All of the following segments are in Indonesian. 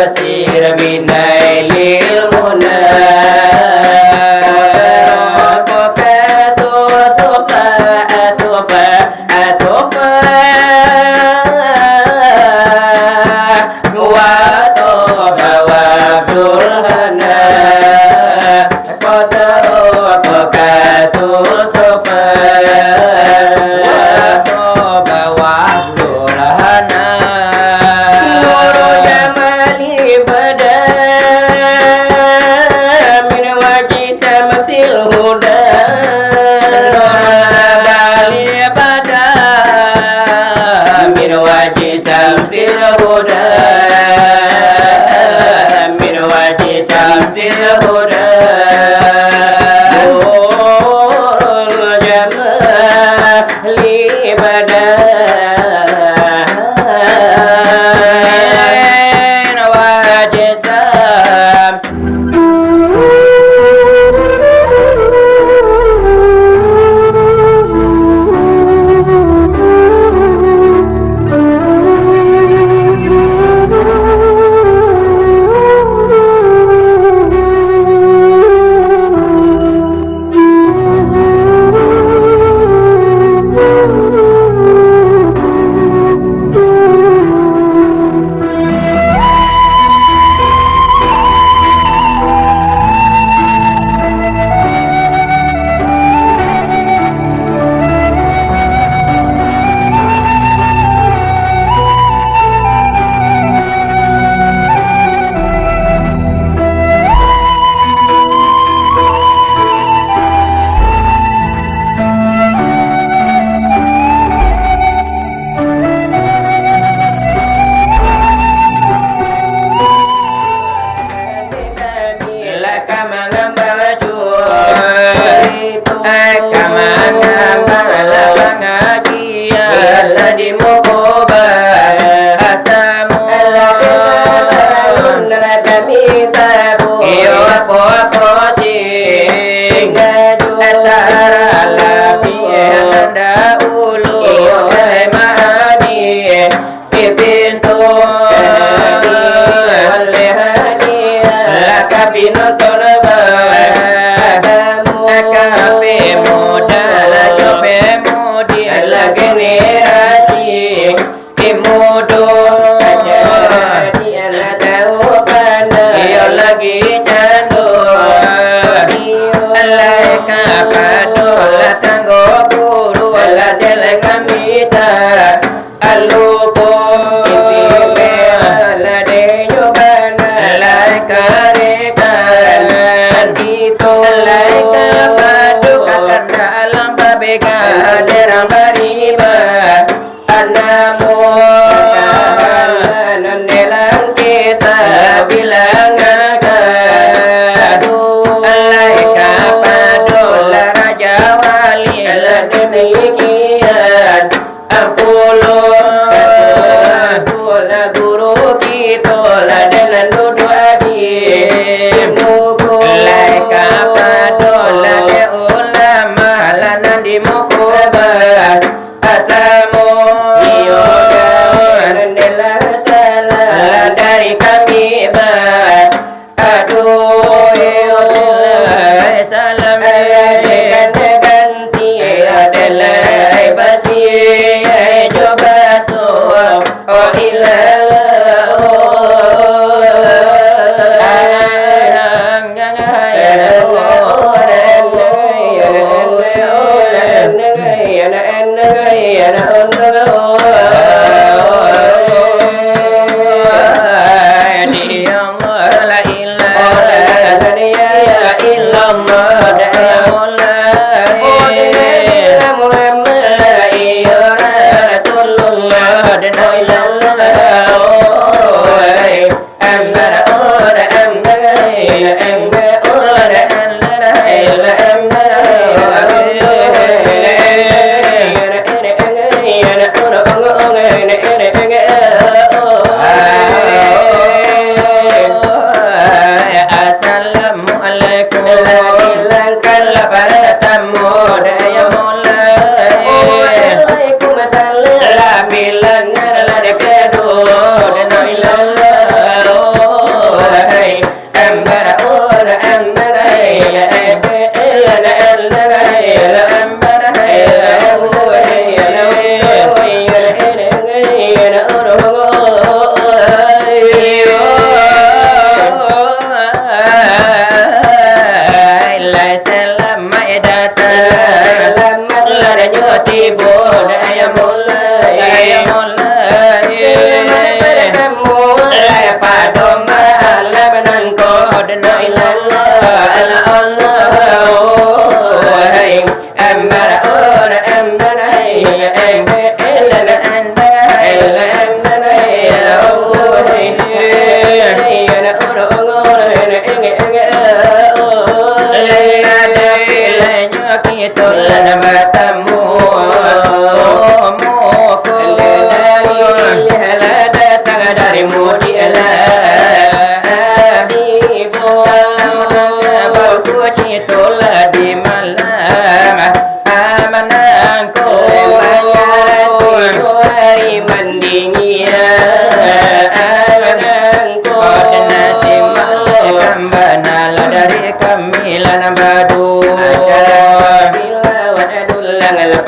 basir binailil muna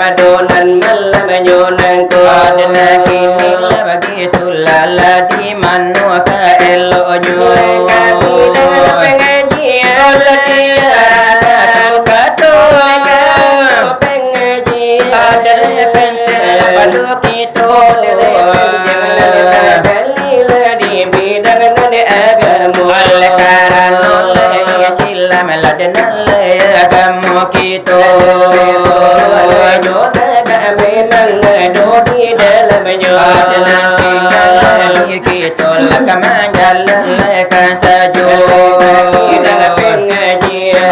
adonan malam menyunan ko adana kini la begitulah la di manu ka elonyo kami dalam pengajian ada kato pengajian ada padu kita di bidang agama oleh karena sila meladena agama kita jodoh kami nang di dalam jodoh kita lakaman jalan lekan sajo kita pengajian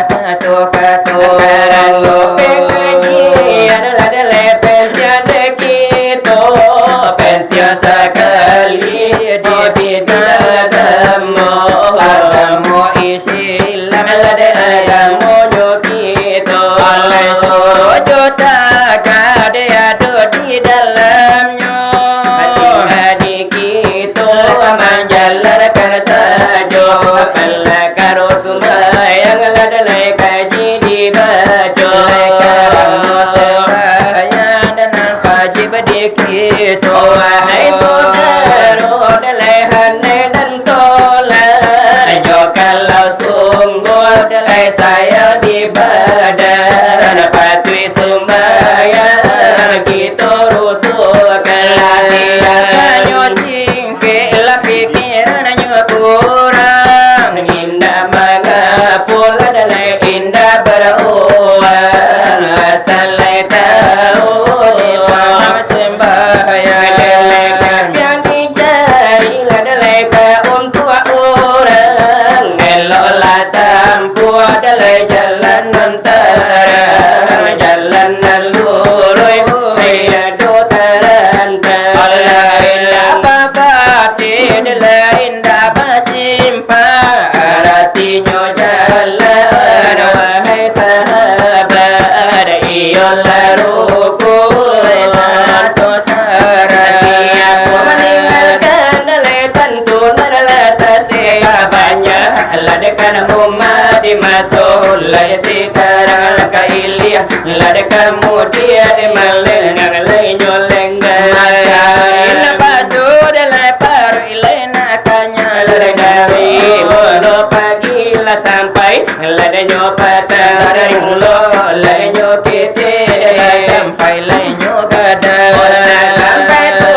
kato karang pengajian adalah penjana kita pentiasa kali di bidang agama Islam ada agama kita oleh sojo tak ada di dalamnya adik kita menjalankan saja pelakar sembahyang adalah kaji dibaca sembahyang dan wajib dikito wahai saudara adalah dan tolak jo kalau sungguh adalah saya di badan patui sembahyang kita rusukkan latihannya singkir pikirannya kurang indah mengapul adalah indah beruang asal tahu sembahyang yang dijari adalah untuk orang ngelola tampu adalah jalan antara jalan lurus tiada terantara Allah babati lain dapat simpan artinya jalan wahai sahabat ialah rukun satu rahasia meninggalkan tentu adalah sasia banyak ladkan umat dimasuk lai sekarang kailiah ladkan mudia di malengang lainyo lenggang pasud lepar ilena kanya ladari wono pagi la sampai ladanyo patang dari lo ladanyo kete sampai lainyo gada sampai tu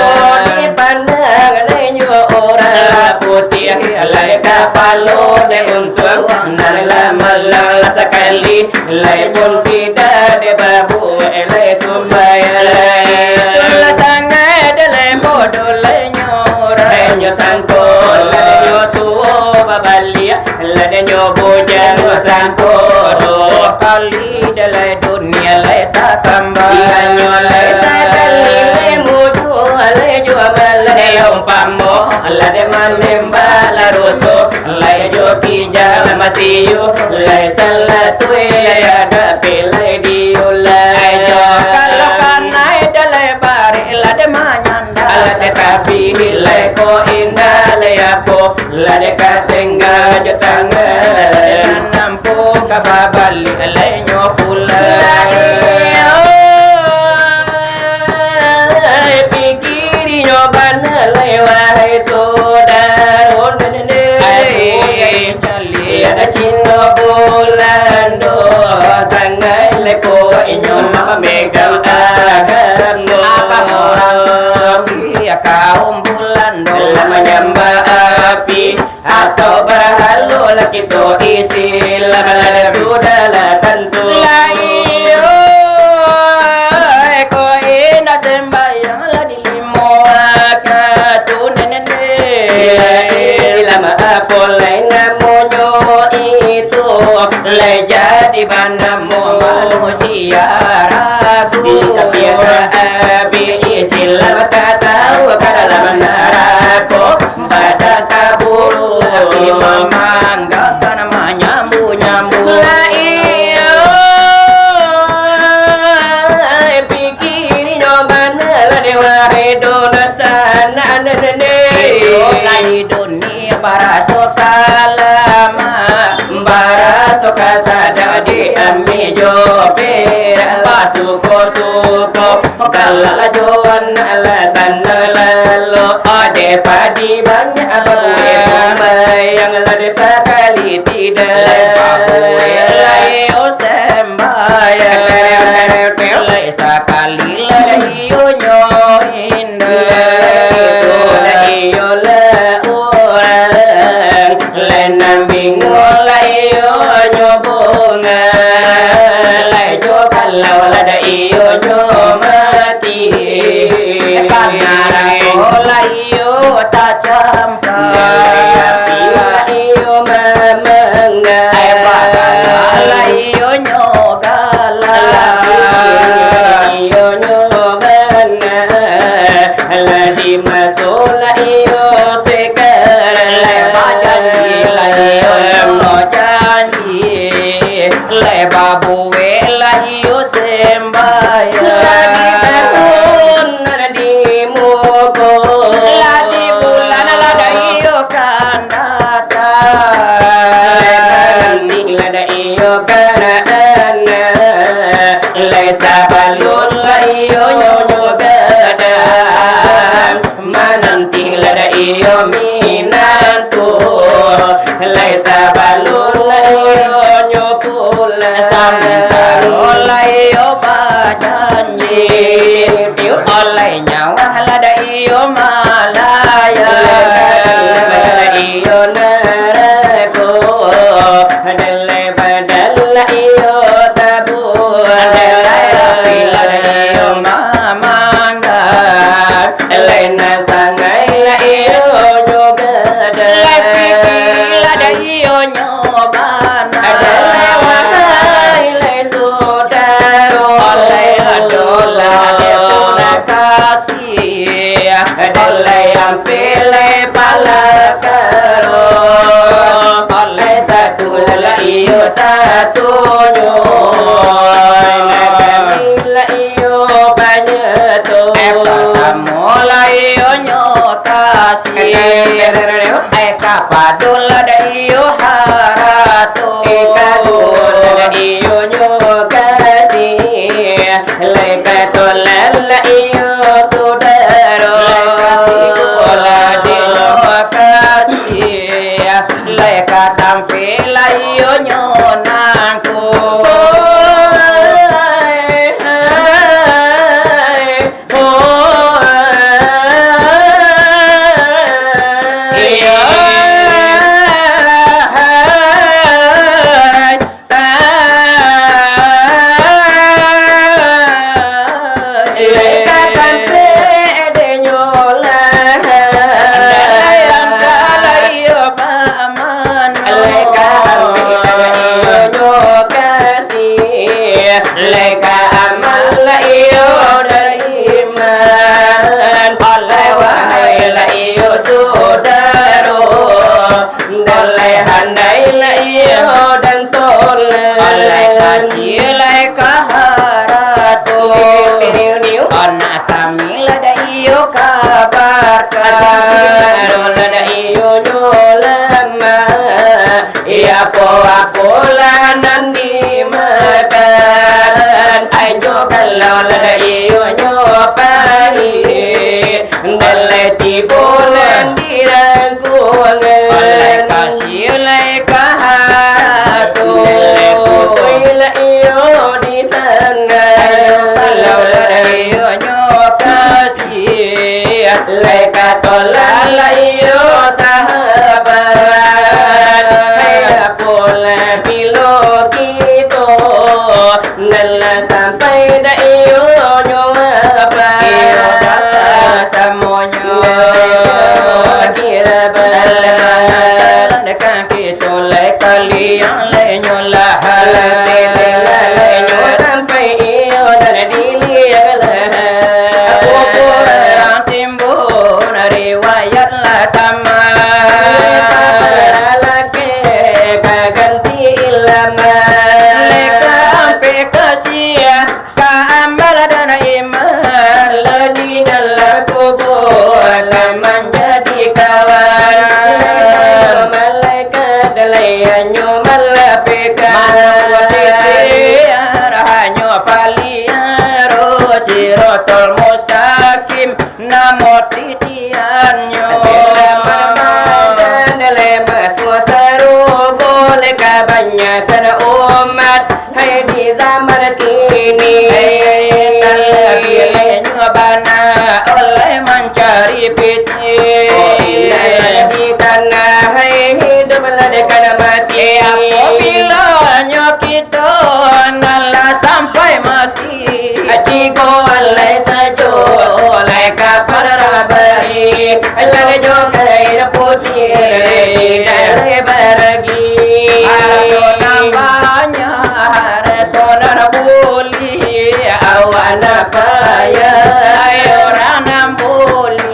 dipandang lainyo orang putih lai kapalo de untuk nala malang sekali lai pun tidak de babu lai sumbayang la sangat lai bodoh lainyo lainyo sangko lainyo tuo babalia lainyo bujang sangko dua kali dalam dunia lai tak tambah lainyo lai sekali lai muju lai jua balai umpamo lai manemba la roso lai joki jalan masiu lai salatu ya ada pelai diulai jo kalau kanai dalai bari lade manyanda lade kapi lai ko indah lai apo lade katenga jotanga nampu kababali lai nyopulai pikiri nyobana lai wahai saudara ada cinta bulan do sangai leko inyon megang agama apa iya kaum bulan do menyembah api atau berhalu lagi to isi lama sudah lah tentu ko ina sembayang la di limo akatu nene lama apolai namonyo itu lai jadi banamu manusia ragu siapa abi silam tahu kada menaraku pada kaburu tapi memangga kana nyambu pikir nyobana la dewa dona sana nene lai dunia para sokalama bara sokasada di ami jo pera suko kala joan ala sanalo ade padi banyak gue sembahyang lade sekali tidak lai o sembahyang lai sekali lai o nyoin lai o orang lenang bingung lai o nyobonga lai jo kalau lada iyo nyo mati kanara ko lai o tajampa iyo mamanga lai o nyo gala iyo nyo bana ladi masola iyo sekar lai bajanji lai o no janji lai babu lai o sembaya tahun di muko ladi bulan lada iyo kan datang lada iyo kan lai sabalun lai iyo nyonya gadang mananti lada iyo minantu lai sabalun lai iyo nyopula samtaro lai iyo bajanji piu olai nyawa lada iyo malaya lada iyo narako dalai badal iyo tabu dalai rapi lada iyo mamangga dalai nasangai lada iyo nyogada dalai piki lada iyo nyobana dalai wakai lai sudaro olai adola depuna kasih dalai ampilai palakaro olai satu lala iyo satu nyoy nagami la iyo banyeto mola iyo nyokasih kapadul lada iyo harato kadul iyo nyokasih lekatul lala iyo sudaro ladi nyokasih lekatampi la iyo nyonangku leka amal la iyo dariman oleh wahai la iyo sudaro dalai handai la iyo dan tolan oleh kasih leka haratu anak kami lada iyo kabarkan lada iyo nyolama ya po lanan di makan ayo kalau lada iyo nyopai dalai tibulan dirangkungan oleh kasih leka hatu la iyo di sana ayo kalau lada iyo nyokasih leka tolak la iyo sahabat saya pula bilo gitu nala sampai da iyo nyoba iyo dapat semuanya kira balaman dekat kita lekali yang lenyolah lenyo sampai iyo dan dilihat aku orang timbun riwayat lah tamat laki ganti ilmu leka sampai kasih keamal dan iman lagi dalam kubur menjadi kawan malaikat layanyo malapikan mana buat hanyo paling dari bergi Harto nambahnya harto nambuli awana paya orang nambuli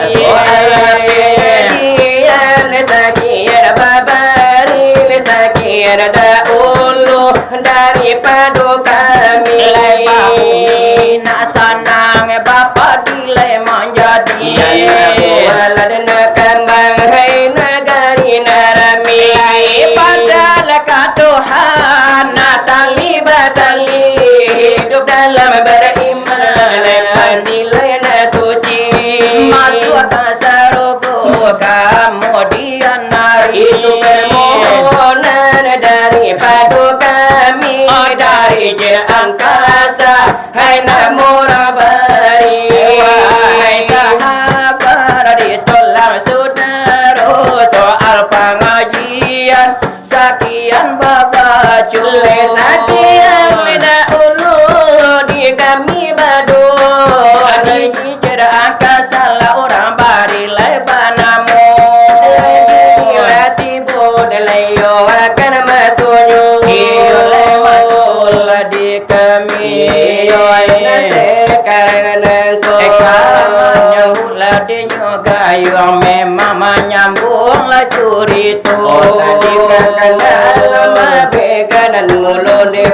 Lesakir babari lesakir daulu dari paduka milai nak sanang bapa dilai menjadi waladna kembang hai negari naramilai padahal Tuhan natali batali hidup dalam beriman pandilai suci masuk sarugo kemudian hari itu permohonan dari padu kami dari angkasa hai namo rabari wahai sahabat ditolak saudara soal pengajian sekian bapak cule sekian dahulu di kami badu di angkasa lah orang barilai banamu tiba delayo akan masuknya oleh masuk di kami sekarang nyambung lah yang memang menyambung lah curi tu tadi kadang beganan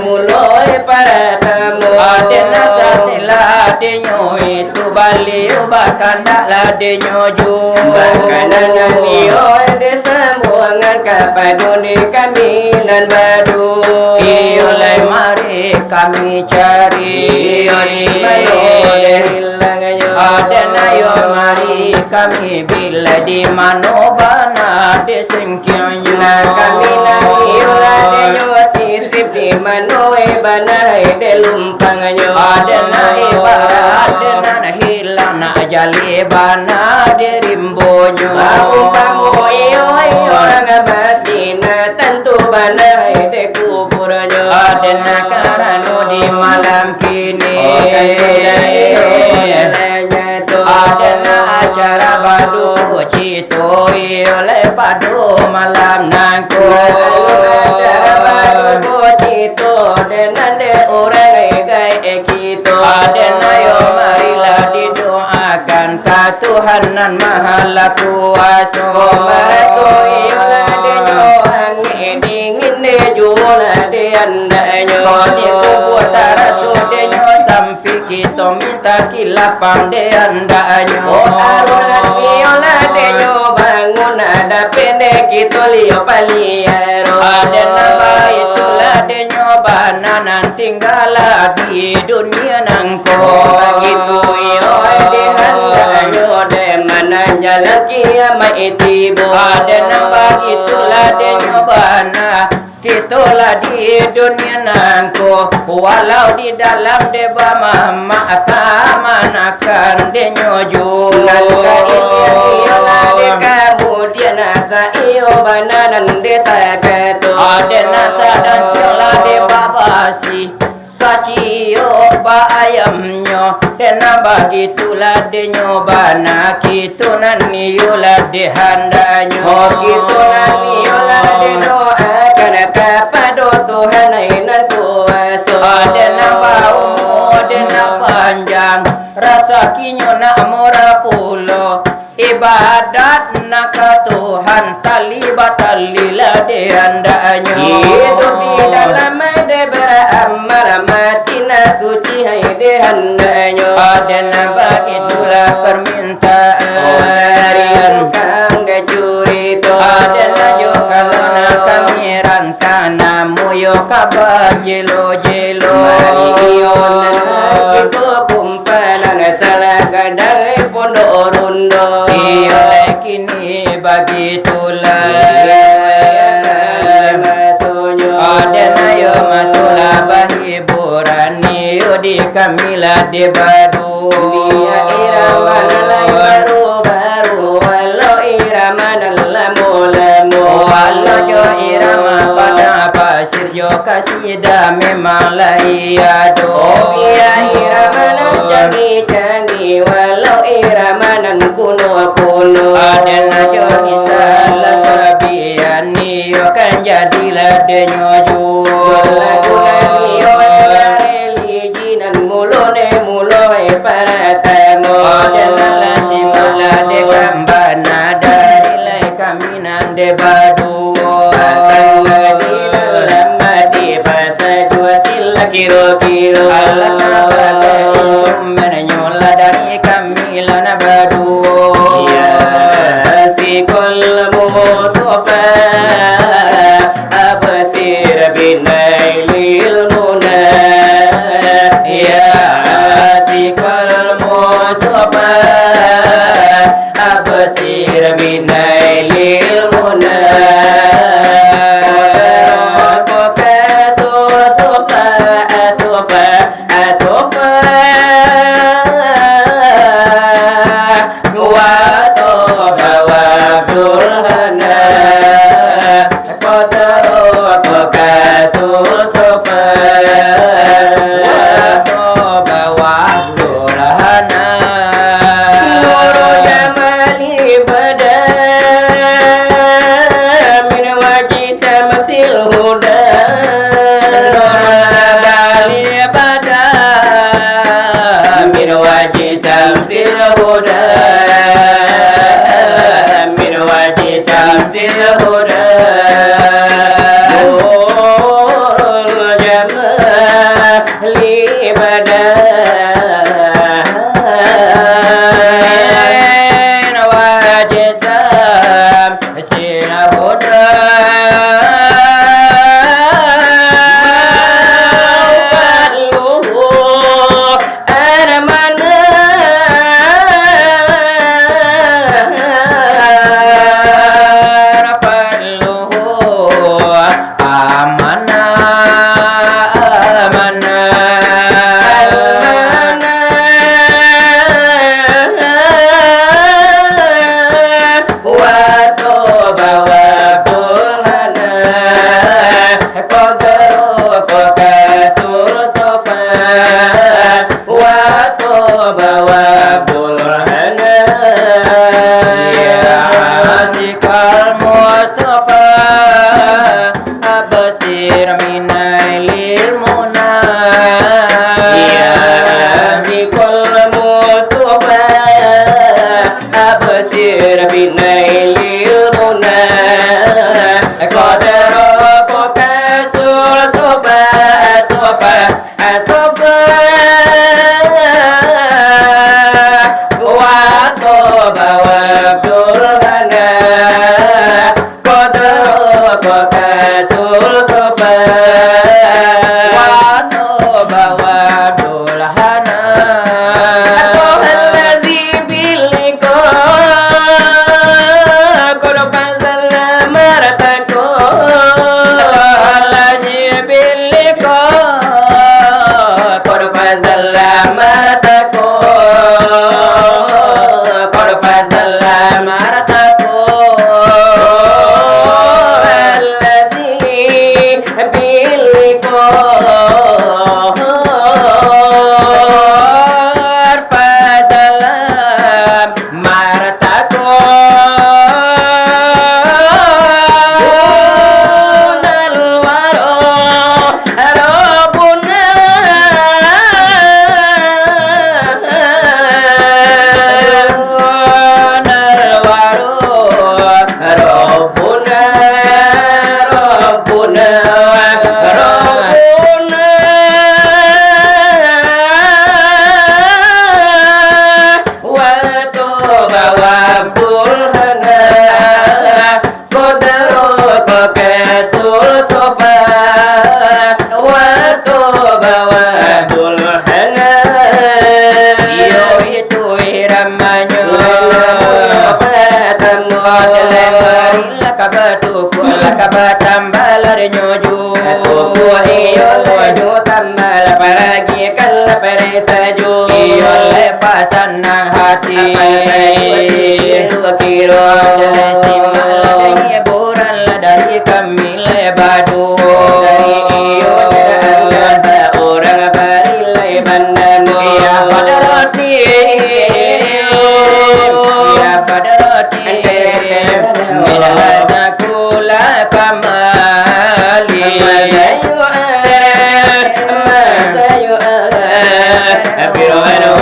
mulai para tamu ada nasatilah denyo itu balik bahkan daklah denyo ju bakanan nio ada sembuangan kapaduni kami nan badu oleh mari kami cari ada nayo mari kami bila di manobana de sengkianya kami nayola de yo sisip di manoe bana de lumpangnya ada nai ada na hilang na jali bana de rimbonyo aku kamu yo ngabatina tentu bana de kuburnya ada na karano di malam kini ada acara badu cito oleh padu malam nangku acara badu cito dengan de orang gai kita ada nayo marilah didoakan ka Tuhan nan maha kuasa masoi olah de angin dingin de jula de andanya di kubur tarasu de sampai kita minta kilapang de andanya arunan viola de bangun ada pendek kita liyo paliero ada nama itulah de nyobana nanti tinggal di dunia nangko begitu yo de handanya de mana jalan kiamat itibu ada nama itulah de nyobana kitulah di dunia nangko walau di dalam deba mama akan denyoju nangka iyalah de kemudian asa iyo bananan desa ketu ada nasa dan kiola de babasi sacio ba ayamnyo dena bagitulah de nyobana kitunan niyola de handanyo kitunan niyola de doa kepada Tuhan inan kuasa ada nama ada nama panjang rasa kinyo nak murah pulo ibadat nak Tuhan tali batalilah de andanya hidup di dalam de beramal matina suci hai de andanya ada nama itulah permintaan dari kang gacuri to ada nayo kalau nak kami rantana muyo kabar jelo jelo mariyo itu kumpalan salah gadai pondok rondo oleh kini bagi tulah ada nayo masulah bahiburan niyo di kamilah di badu dia irama lalai baru walau irama nalamu walau jo irama pada pasir jo kasida memang layado dia irama nan canggih walau irama nan kuno ada najo kisah de nyoju religinan mulone muloe paratamo jalala simala de kambana dari lai kaminan de badu kiro-kiro Allah sabar menyola dari kami lana badu ya sikol musofa abasir binailil muna ya sikol musofa abasir binailil muna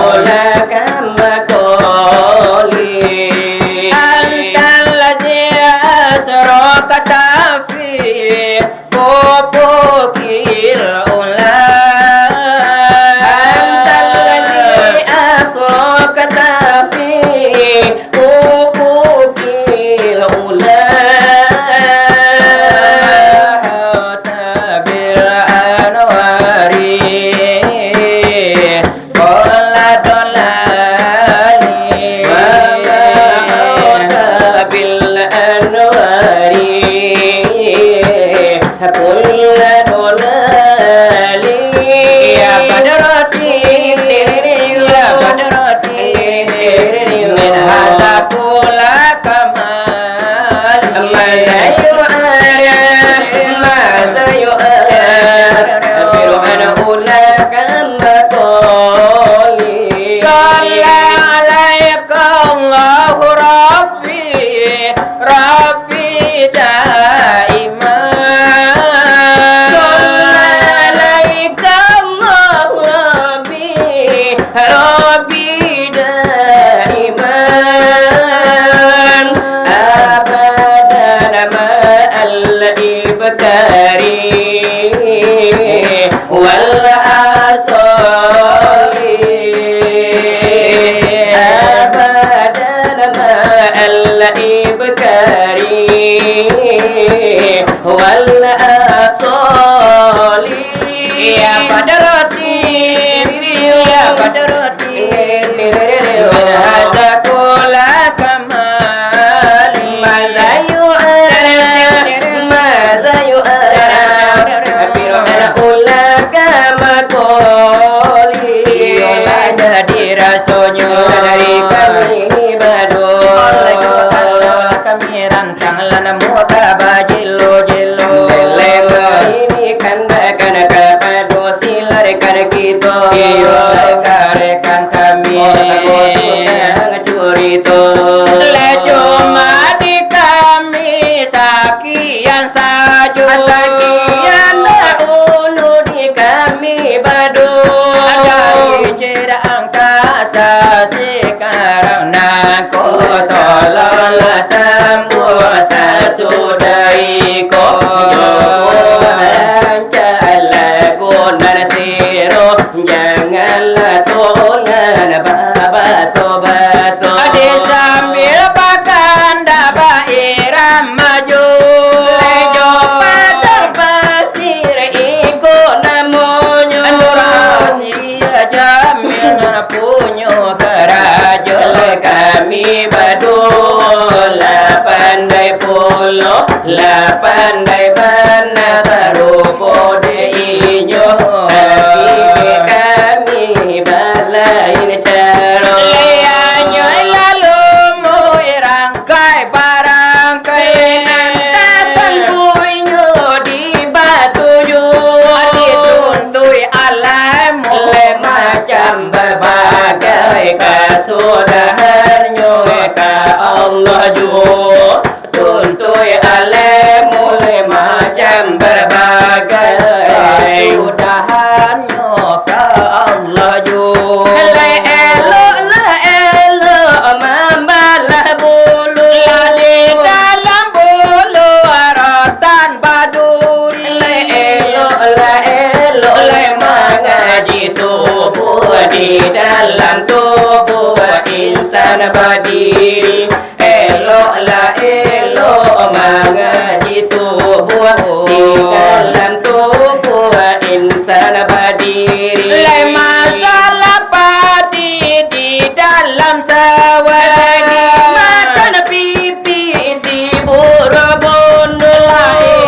ulaka makoli antal ladzi asraqata fi pupukil ula antal ladzi asraqata fi pupukil ula sekarang nako tolonglah semua sasudai ko ancalah gunar siro janganlah tonan baso-baso ade sambil pakan daba iram maju lejo pada pasir iko namonyo rahasia jamil punyo kerajo kami badul la pandai polo la pandai bana sarupo de ijo kami balain caro leanyo lalu moy rangkai barangkai nantasan kuinyo di batuju dituntui alam oleh macam berbagai kasudahannya ka Allah juga tuntui alam oleh macam berbagai kasudahannya ka Allah juga elok membalah bulu di dalam bulu rotan baduri elok mengaji tubuh di dalam tubuh insan berdiri elok mengaji tubuh di dalam tubuh insan berdiri masalah pati di dalam sawah makan pipi si buru-buru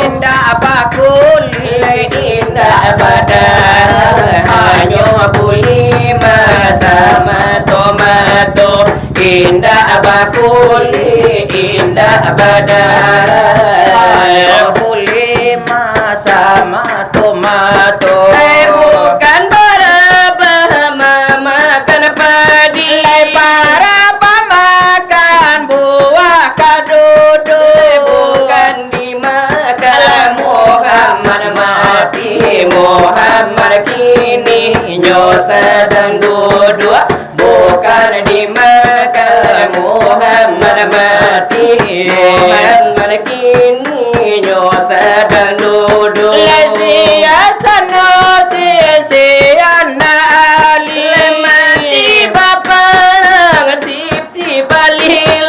indah bakuli indah badan hanya buli sama tomato indah bakuli indah badan buli sama tomato bukan para makan padi para pemakan buah kadudu bukan dimakan Muhammad mati Muhammad kini nyo sedang duduk nabi Muhammad kini nyo sedang duduk lesia sana sia-sia ali mati bapa ngasip di balil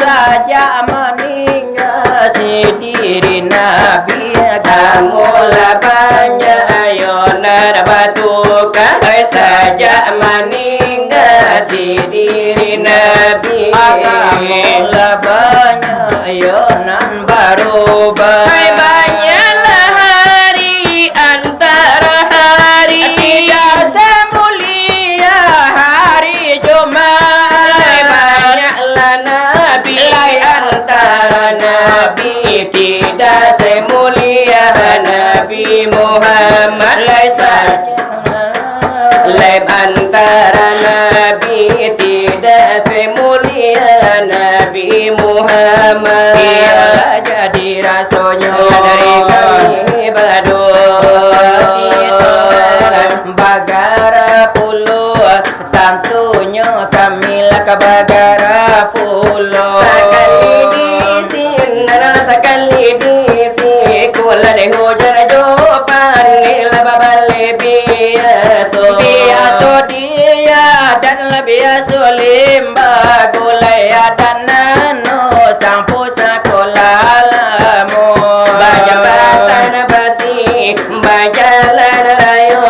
saja meninggal si diri nabi kamu lah banyak ayo batu kai saja meninggal si diri nabi kamu lah banyak ayo nan baru hai banyaklah hari antara hari tidak semulia hari Jumat hai banyaklah nabi antara nabi tidak semulia Nabi Muhammad lain antara nabi tidak semulia Nabi Muhammad jadi rasulnya dari kami badut bagara puluh tentunya kami lah ke bagara puluh sekali di sini sekali di sini kula de hujan jopan nila babale biaso dia dan biaso limba gulaya dan nano sampu sekolah lamu bajabatan basi bajalan rayo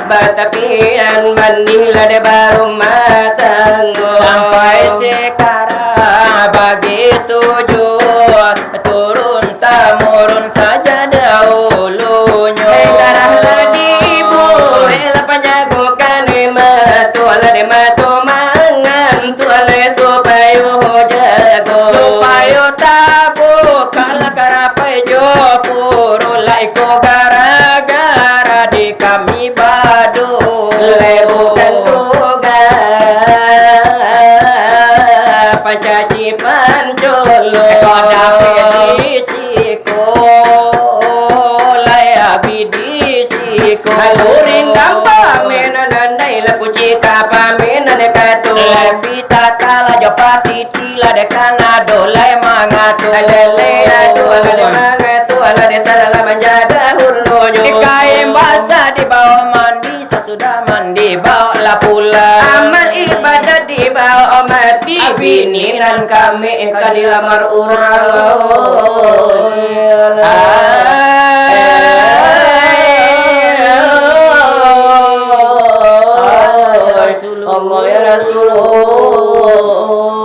batapian manila de baru matang sampai sekarang begitu jua turun tamurun saja dahulunya darah dibu panjagokan matuala de matu mangan tuale supaya jago supaya tabu kala karapai jo puru laiko gara-gara di kami badu bukan tugas pancaci pancolo koda pedisiko laya bidisiko halurin gampa menanandai lapuci kapa menanekatu lebita kala jopati tila dekana dolai mangatu adele adu alade mangatu alade salala menjada hurnojo dikaim basah di bawah mandi sesudah mandi bawa pula amal ibadah di bawah mati biniran kami kadilamar urang Allah ya Rasulullah